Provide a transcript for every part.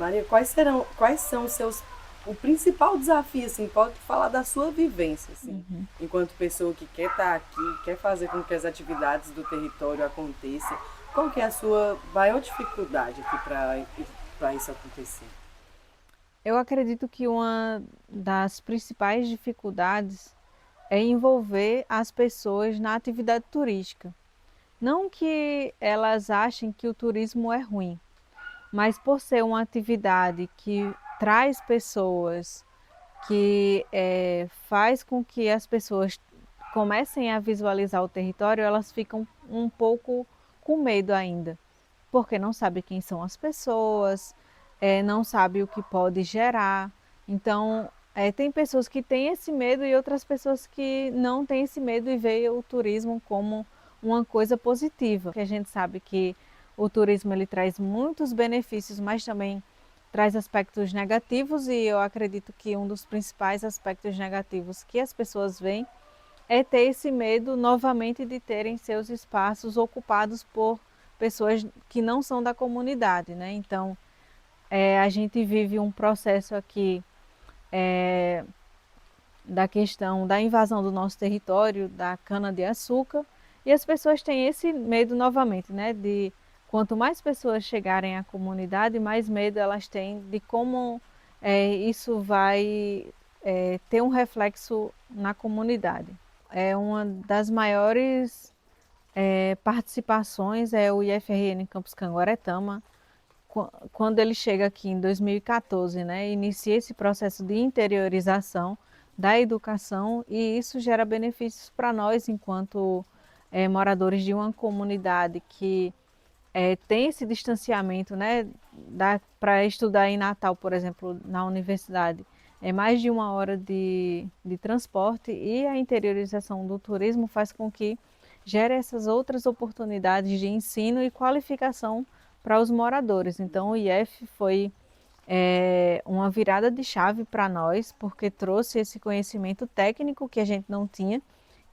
Maria, quais são os seus, o principal desafio, assim, pode falar da sua vivência, assim, Uhum. enquanto pessoa que quer estar aqui, quer fazer com que as atividades do território aconteçam, qual que é a sua maior dificuldade aqui para isso acontecer? Eu acredito que uma das principais dificuldades é envolver as pessoas na atividade turística. Não que elas achem que o turismo é ruim, mas por ser uma atividade que traz pessoas, que faz com que as pessoas comecem a visualizar o território, elas ficam um pouco com medo ainda, porque não sabe quem são as pessoas, não sabe o que pode gerar. Então, tem pessoas que têm esse medo e outras pessoas que não têm esse medo e veem o turismo como uma coisa positiva. Que a gente sabe que o turismo ele traz muitos benefícios, mas também traz aspectos negativos, e eu acredito que um dos principais aspectos negativos que as pessoas veem é ter esse medo novamente de terem seus espaços ocupados por pessoas que não são da comunidade, né? Então, a gente vive um processo aqui da questão da invasão do nosso território, da cana-de-açúcar, e as pessoas têm esse medo novamente, né? De quanto mais pessoas chegarem à comunidade, mais medo elas têm de como isso vai ter um reflexo na comunidade. É uma das maiores participações é o IFRN Campus Canguaretama. Quando ele chega aqui em 2014, né, inicia esse processo de interiorização da educação, e isso gera benefícios para nós enquanto moradores de uma comunidade que tem esse distanciamento, né, para estudar em Natal, por exemplo, na universidade. É mais de 1 hora de transporte, e a interiorização do turismo faz com que gere essas outras oportunidades de ensino e qualificação para os moradores. Então, o IF foi uma virada de chave para nós, porque trouxe esse conhecimento técnico que a gente não tinha,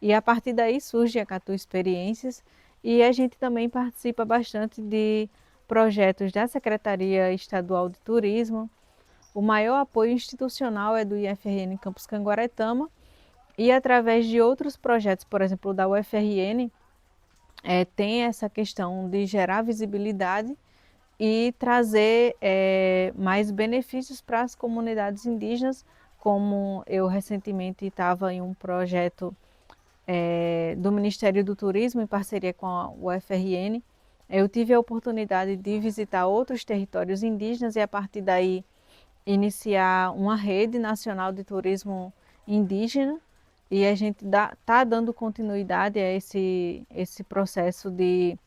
e a partir daí surge a Catu Experiências, e a gente também participa bastante de projetos da Secretaria Estadual de Turismo. O maior apoio institucional é do IFRN Campus Canguaretama, e através de outros projetos, por exemplo, da UFRN, tem essa questão de gerar visibilidade e trazer mais benefícios para as comunidades indígenas, como eu recentemente estava em um projeto do Ministério do Turismo, em parceria com a UFRN. Eu tive a oportunidade de visitar outros territórios indígenas e, a partir daí, iniciar uma rede nacional de turismo indígena, e a gente está dando continuidade a esse processo de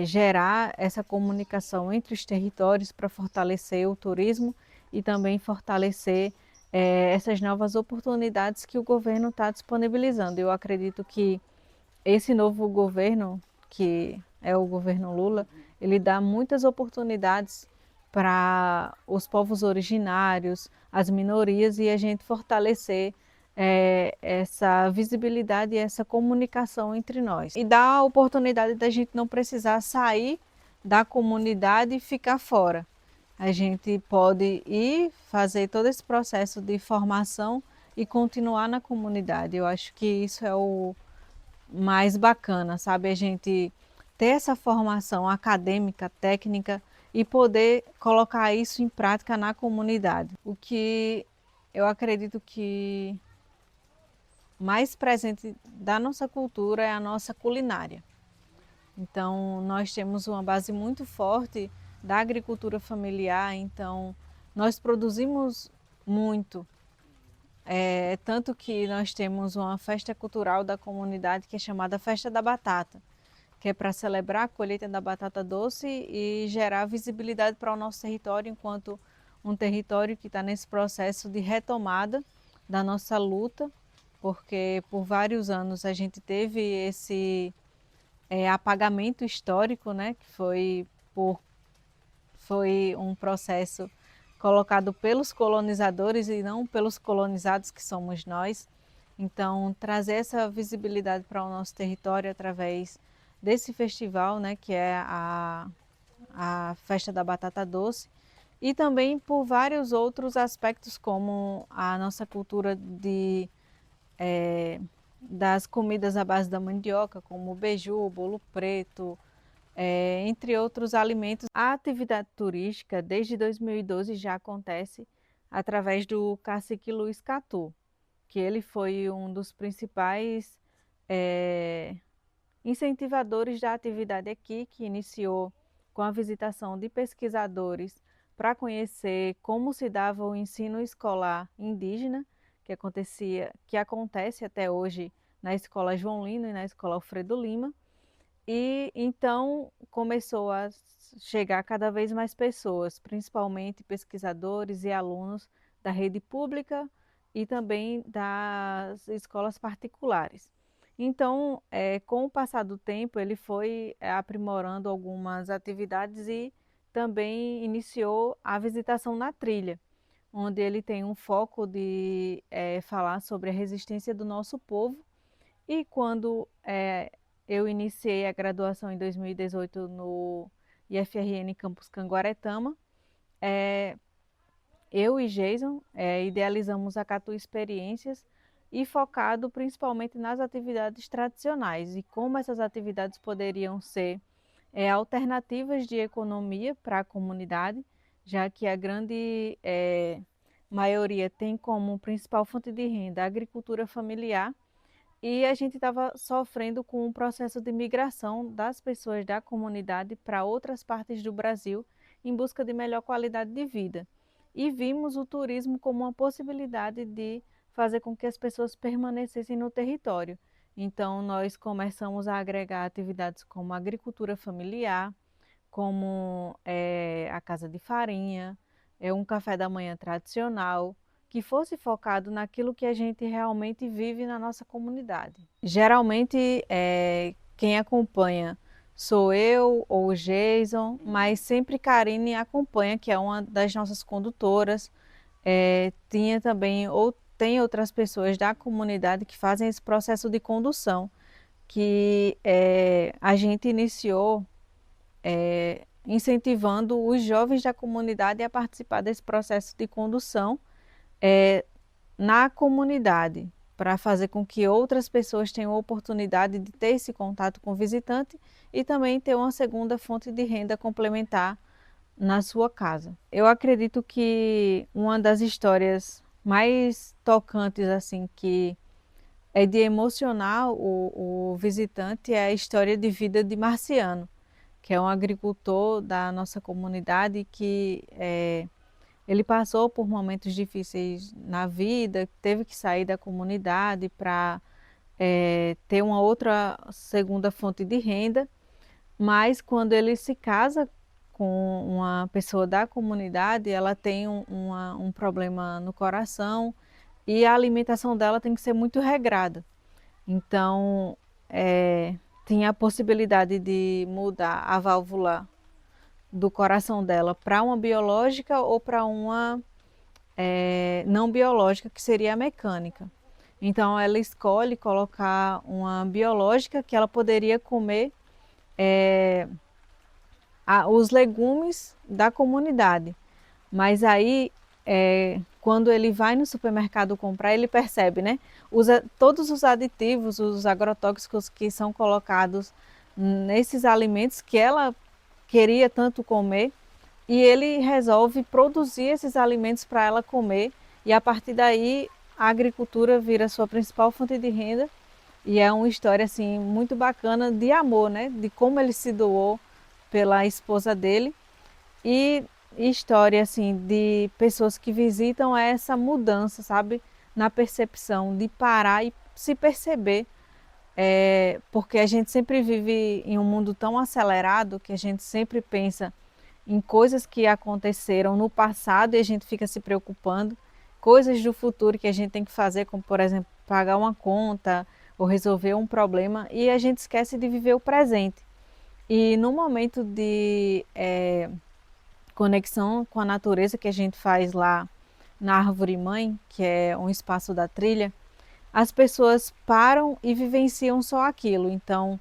gerar essa comunicação entre os territórios para fortalecer o turismo e também fortalecer essas novas oportunidades que o governo está disponibilizando. Eu acredito que esse novo governo, que é o governo Lula, ele dá muitas oportunidades para os povos originários, as minorias, e a gente fortalecer essa visibilidade e essa comunicação entre nós. E dá a oportunidade da gente não precisar sair da comunidade e ficar fora. A gente pode ir fazer todo esse processo de formação e continuar na comunidade. Eu acho que isso é o mais bacana, sabe? A gente ter essa formação acadêmica, técnica, e poder colocar isso em prática na comunidade. O que eu acredito que mais presente da nossa cultura é a nossa culinária. Então, nós temos uma base muito forte da agricultura familiar, então nós produzimos muito. Tanto que nós temos uma festa cultural da comunidade que é chamada Festa da Batata, que é para celebrar a colheita da batata doce e gerar visibilidade para o nosso território, enquanto um território que está nesse processo de retomada da nossa luta, porque por vários anos a gente teve esse apagamento histórico, né, que foi um processo colocado pelos colonizadores e não pelos colonizados, que somos nós. Então, trazer essa visibilidade para o nosso território através desse festival, né, que é a Festa da Batata Doce, e também por vários outros aspectos, como a nossa cultura das comidas à base da mandioca, como o beiju, bolo preto, entre outros alimentos. A atividade turística, desde 2012, já acontece através do cacique Luiz Catu, que ele foi um dos principais incentivadores da atividade aqui, que iniciou com a visitação de pesquisadores para conhecer como se dava o ensino escolar indígena, que acontece até hoje na Escola João Lino e na Escola Alfredo Lima. E então começou a chegar cada vez mais pessoas, principalmente pesquisadores e alunos da rede pública e também das escolas particulares. Então, com o passar do tempo, ele foi aprimorando algumas atividades e também iniciou a visitação na trilha, onde ele tem um foco de falar sobre a resistência do nosso povo. E quando eu iniciei a graduação em 2018 no IFRN Campus Canguaretama, eu e Jason idealizamos a Catu Experiências e focado principalmente nas atividades tradicionais e como essas atividades poderiam ser alternativas de economia para a comunidade, já que a grande maioria tem como principal fonte de renda a agricultura familiar, e a gente estava sofrendo com um processo de migração das pessoas da comunidade para outras partes do Brasil em busca de melhor qualidade de vida. E vimos o turismo como uma possibilidade de fazer com que as pessoas permanecessem no território. Então, nós começamos a agregar atividades como agricultura familiar, como a casa de farinha, um café da manhã tradicional, que fosse focado naquilo que a gente realmente vive na nossa comunidade. Geralmente, quem acompanha sou eu ou o Jason, mas sempre Karine acompanha, que é uma das nossas condutoras. Tinha também, ou tem outras pessoas da comunidade que fazem esse processo de condução, que a gente iniciou incentivando os jovens da comunidade a participar desse processo de condução na comunidade, para fazer com que outras pessoas tenham a oportunidade de ter esse contato com o visitante e também ter uma segunda fonte de renda complementar na sua casa. Eu acredito que uma das histórias mais tocantes, assim, que é de emocionar o visitante, é a história de vida de Marciano, que é um agricultor da nossa comunidade que ele passou por momentos difíceis na vida, teve que sair da comunidade para ter uma outra segunda fonte de renda, mas quando ele se casa com uma pessoa da comunidade, ela tem um problema no coração e a alimentação dela tem que ser muito regrada. Então, tinha a possibilidade de mudar a válvula do coração dela para uma biológica ou para uma não biológica, que seria a mecânica. Então ela escolhe colocar uma biológica que ela poderia comer os legumes da comunidade. Mas aí, quando ele vai no supermercado comprar, ele percebe, né? Usa todos os aditivos, os agrotóxicos que são colocados nesses alimentos que ela queria tanto comer, e ele resolve produzir esses alimentos para ela comer, e a partir daí a agricultura vira sua principal fonte de renda. E é uma história assim muito bacana de amor, né? De como ele se doou pela esposa dele, e história assim de pessoas que visitam essa mudança, sabe? Na percepção de parar e se perceber, porque a gente sempre vive em um mundo tão acelerado que a gente sempre pensa em coisas que aconteceram no passado e a gente fica se preocupando, coisas do futuro que a gente tem que fazer, como por exemplo pagar uma conta ou resolver um problema, e a gente esquece de viver o presente. E no momento de conexão com a natureza que a gente faz lá na Árvore Mãe, que é um espaço da trilha, as pessoas param e vivenciam só aquilo. Então,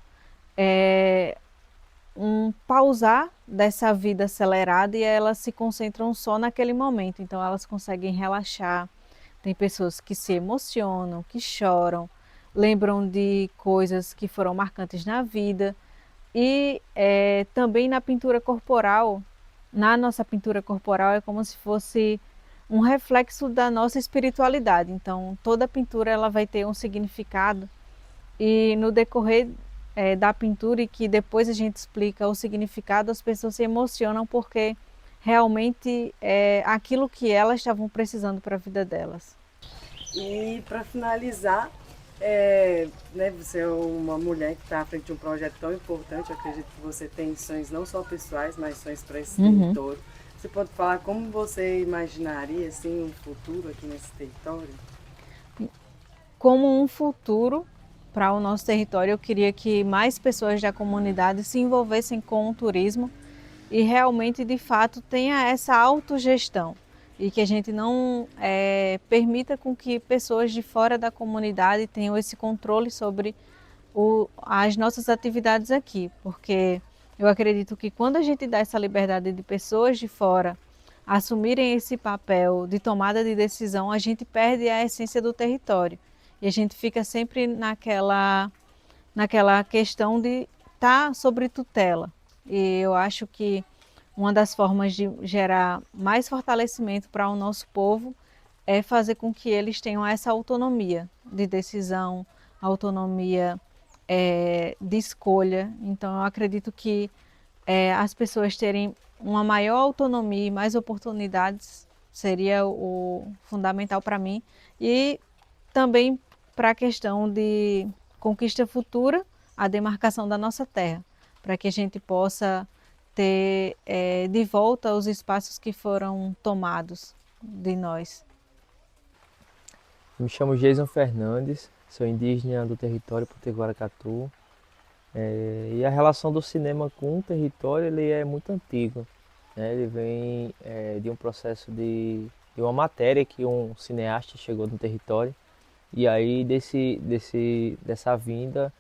um pausar dessa vida acelerada e elas se concentram só naquele momento. Então elas conseguem relaxar. Tem pessoas que se emocionam, que choram, lembram de coisas que foram marcantes na vida. E também na pintura corporal, na nossa pintura corporal é como se fosse um reflexo da nossa espiritualidade. Então toda pintura ela vai ter um significado e no decorrer da pintura e que depois a gente explica o significado, as pessoas se emocionam porque realmente é aquilo que elas estavam precisando para a vida delas. E para finalizar, né, você é uma mulher que está à frente de um projeto tão importante, eu acredito que você tem sonhos não só pessoais, mas sonhos para esse território. Você pode falar como você imaginaria assim, um futuro aqui nesse território? Como um futuro para o nosso território, eu queria que mais pessoas da comunidade se envolvessem com o turismo e realmente, de fato, tenha essa autogestão e que a gente não permita com que pessoas de fora da comunidade tenham esse controle sobre as nossas atividades aqui, porque eu acredito que quando a gente dá essa liberdade de pessoas de fora assumirem esse papel de tomada de decisão, a gente perde a essência do território e a gente fica sempre naquela questão de estar sobre tutela. E eu acho que uma das formas de gerar mais fortalecimento para o nosso povo é fazer com que eles tenham essa autonomia de decisão, autonomia de escolha. Então, eu acredito que as pessoas terem uma maior autonomia e mais oportunidades seria o fundamental para mim. E também para a questão de conquista futura, a demarcação da nossa terra, para que a gente possa ter de volta os espaços que foram tomados de nós. Me chamo Jason Fernandes, sou indígena do território Potiguaracatu. E a relação do cinema com o território ele é muito antigo, né? Ele vem de um processo de uma matéria que um cineasta chegou no território e aí dessa vinda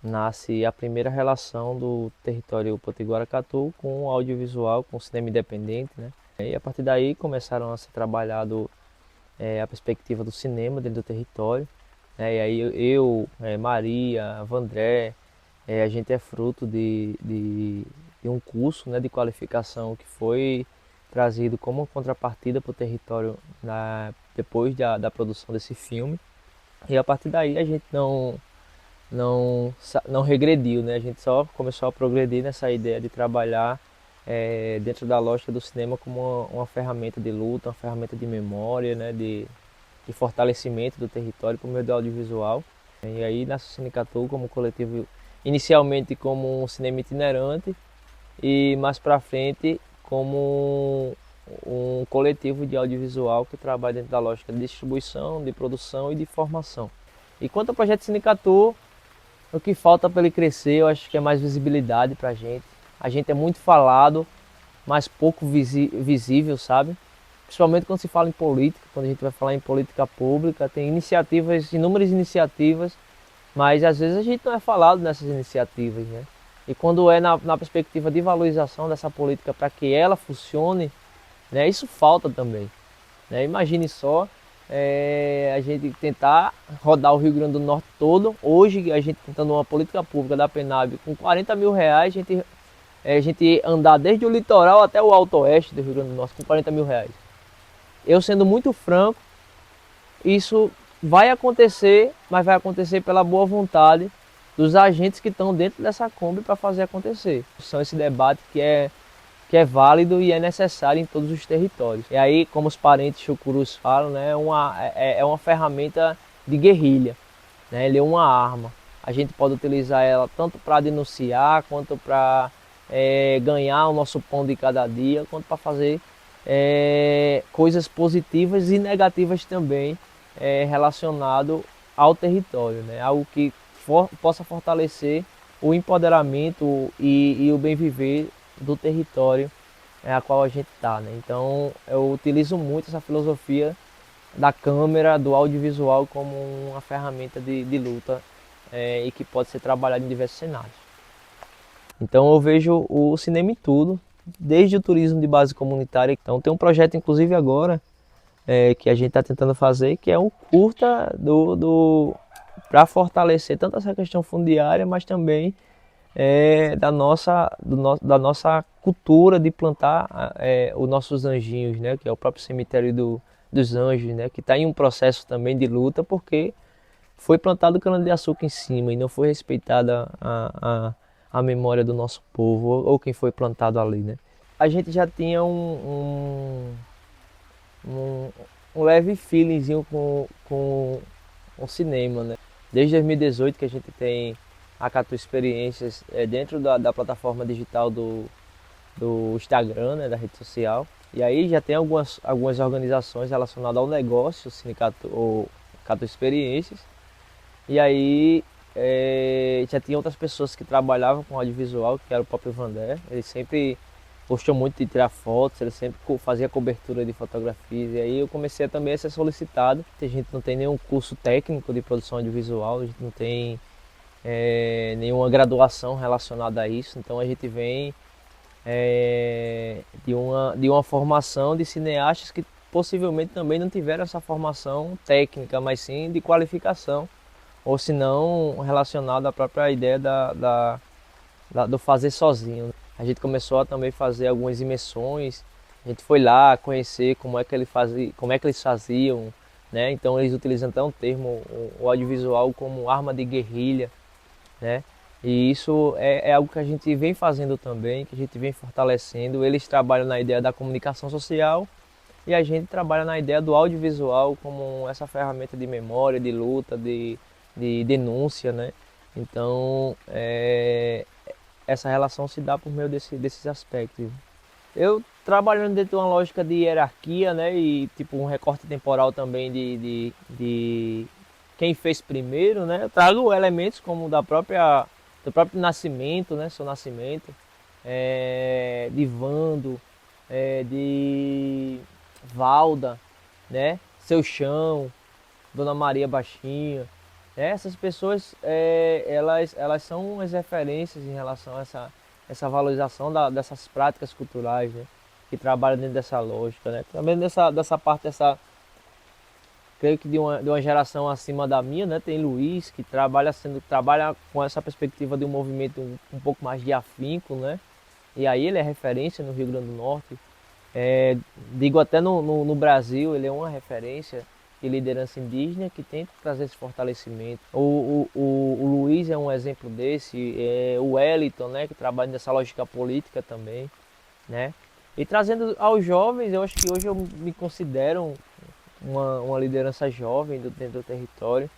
nasce a primeira relação do território Potiguaracatu com o audiovisual, com o cinema independente, né? E a partir daí começaram a ser trabalhado a perspectiva do cinema dentro do território, né? E aí Maria, Vandré, a gente é fruto de um curso, né, de qualificação que foi trazido como contrapartida para o território depois da produção desse filme. E a partir daí a gente não regrediu, né? A gente só começou a progredir nessa ideia de trabalhar dentro da lógica do cinema como uma ferramenta de luta, uma ferramenta de memória, né? De fortalecimento do território por meio do audiovisual. E aí nasce o Cinecatu como coletivo, inicialmente como um cinema itinerante e mais para frente como um coletivo de audiovisual que trabalha dentro da lógica de distribuição, de produção e de formação. E quanto ao projeto Cinecatu, o que falta para ele crescer, eu acho que é mais visibilidade para a gente. A gente é muito falado, mas pouco visível, sabe? Principalmente quando se fala em política, quando a gente vai falar em política pública, tem iniciativas, inúmeras iniciativas, mas às vezes a gente não é falado nessas iniciativas, né? E quando é na perspectiva de valorização dessa política para que ela funcione, né, isso falta também, né? Imagine só a gente tentar rodar o Rio Grande do Norte todo. Hoje a gente tentando uma política pública da PENAB com 40 mil reais, a gente andar desde o litoral até o alto oeste do Rio Grande do Norte com 40 mil reais. Eu sendo muito franco, isso vai acontecer, mas vai acontecer pela boa vontade dos agentes que estão dentro dessa Kombi para fazer acontecer. São esse debate que é válido e é necessário em todos os territórios. E aí, como os parentes chucurus falam, né, é uma ferramenta de guerrilha, né? Ele é uma arma. A gente pode utilizar ela tanto para denunciar, quanto para ganhar o nosso pão de cada dia, quanto para fazer coisas positivas e negativas também relacionado ao território, né? Algo que possa fortalecer o empoderamento e o bem viver do território a qual a gente está, né? Então eu utilizo muito essa filosofia da câmera, do audiovisual como uma ferramenta de luta e que pode ser trabalhada em diversos cenários. Então eu vejo o cinema em tudo, desde o turismo de base comunitária. Então tem um projeto inclusive agora que a gente está tentando fazer, que é um curta para fortalecer tanto essa questão fundiária, mas também da nossa cultura de plantar os nossos anjinhos, né, que é o próprio cemitério dos anjos, né, que está em um processo também de luta, porque foi plantado cana-de-açúcar em cima e não foi respeitada a memória do nosso povo ou quem foi plantado ali, né. A gente já tinha um, um leve feelingzinho com o cinema, né. Desde 2018 que a gente tem a Catu Experiências dentro da plataforma digital do Instagram, né, da rede social. E aí já tem algumas organizações relacionadas ao negócio, o Sindicato ou Catu Experiências. E aí já tinha outras pessoas que trabalhavam com audiovisual, que era o próprio Vander. Ele sempre gostou muito de tirar fotos, ele sempre fazia cobertura de fotografias. E aí eu comecei também a ser solicitado. A gente não tem nenhum curso técnico de produção audiovisual, a gente não tem nenhuma graduação relacionada a isso, então a gente vem de uma formação de cineastas que possivelmente também não tiveram essa formação técnica, mas sim de qualificação, ou se não relacionada à própria ideia do fazer sozinho. A gente começou a também fazer algumas imersões, a gente foi lá conhecer como é que eles faziam, né? Então eles utilizam até um termo, o audiovisual como arma de guerrilha, né? E isso é algo que a gente vem fazendo também, que a gente vem fortalecendo. Eles trabalham na ideia da comunicação social e a gente trabalha na ideia do audiovisual como essa ferramenta de memória, de luta, de denúncia, né? Então essa relação se dá por meio desses aspectos. Eu trabalhando dentro de uma lógica de hierarquia, né? E tipo um recorte temporal também de quem fez primeiro, né? Eu trago elementos como do próprio nascimento, né? Seu nascimento, de Vando, de Valda, né? Seu Chão, Dona Maria Baixinha. Essas pessoas, elas são umas referências em relação a essa valorização dessas práticas culturais, né? Que trabalham dentro dessa lógica, né? Também dessa parte, creio que de uma geração acima da minha, né? Tem Luiz, que trabalha com essa perspectiva de um movimento um pouco mais de afinco, né? E aí ele é referência no Rio Grande do Norte. Digo até no Brasil, ele é uma referência de liderança indígena que tenta trazer esse fortalecimento. O Luiz é um exemplo desse, o Wellington, né? Que trabalha nessa lógica política também, né? E trazendo aos jovens, eu acho que hoje eu me considero uma liderança jovem dentro do território.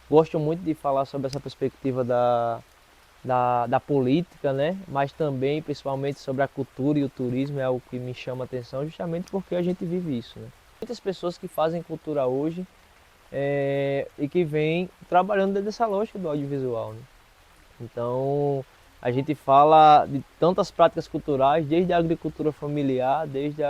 Gosto muito de falar sobre essa perspectiva da política, né? Mas também, principalmente, sobre a cultura e o turismo é algo que me chama a atenção, justamente porque a gente vive isso, né? Muitas pessoas que fazem cultura hoje e que vêm trabalhando dentro dessa lógica do audiovisual, né? Então, a gente fala de tantas práticas culturais, desde a agricultura familiar, desde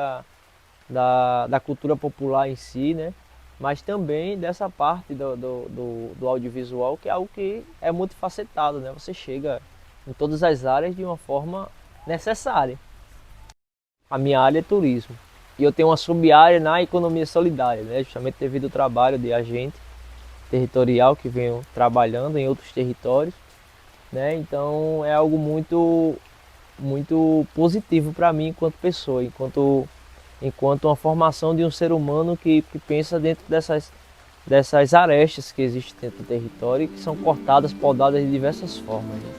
da cultura popular em si, né? Mas também dessa parte do audiovisual, que é algo que é multifacetado, né? Você chega em todas as áreas de uma forma necessária. A minha área é turismo. E eu tenho uma sub-área na economia solidária, né? Justamente devido ao trabalho de agente territorial que venho trabalhando em outros territórios, né? Então é algo muito positivo para mim enquanto pessoa, enquanto uma formação de um ser humano que pensa dentro dessas arestas que existem dentro do território e que são cortadas, podadas de diversas formas, né?